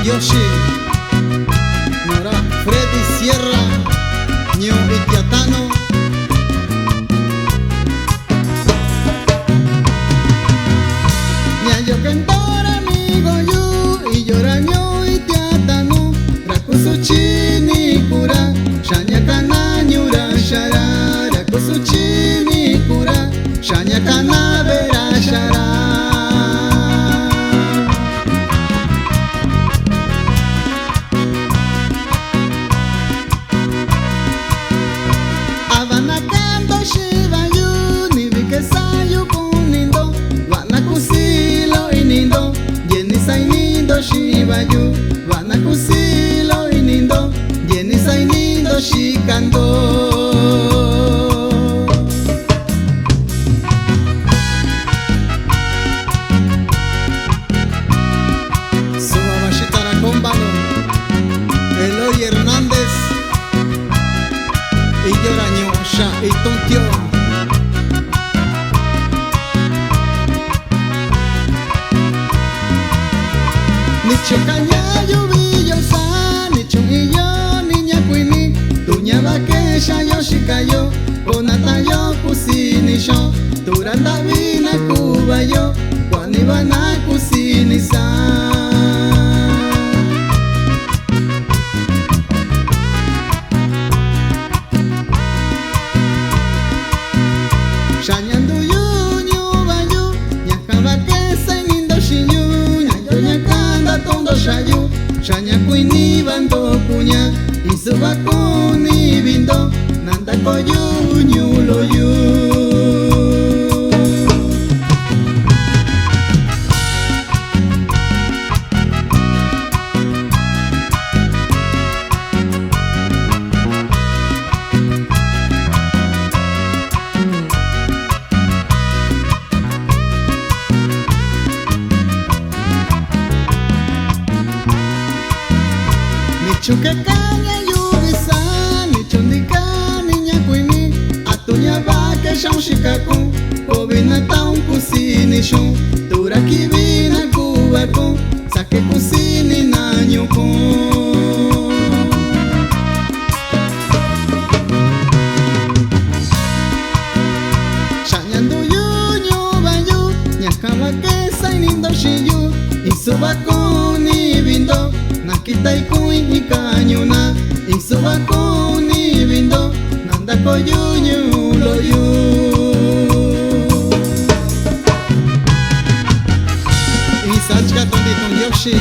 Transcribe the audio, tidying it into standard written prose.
Yoshi, Nora Freddy Sierra, Ño Itiatano. Ñayo cantor amigo yu, y llora Ño Itiatano, Rakusu chini kura, Shanya kana ñura shara, Rakusu chini kura, Shanya kana vera shara. Shivayu, Vanakusilo inindo, Yenisa inindo shikando. Subabashitara Combano, Eloy Hernández, y Lloraño, Sha y Tontio. Nicho kanya yubi yosa, nicho iyo niña kwini, tuña bakesha yoshikayo, konata yo kusini sho, turanda vina kuba yo, kwani bana kusini sa. Shanyandu yu nyubayu, nyakaba kesa inindo shinyu, nyayo nyakanda tondo shayu, shanya kuini bando kunya, isuba kuni bindo, nanda koyu nyulo yu. Chuke kanya yubisa, ni chundika niña kwini, atunya bake shon shikaku, kobina taun kusini shon, turaki bina kubaku, sake kusini na nyuku. Shanyandu yu nyubayu, nyakaba kesa inindo shiyu, isubaku ni bindo, nakita ikuin ikanyuna, isubaku ni bindo, nanda koyu nyulo yu. Isachka tonditong Yoshi.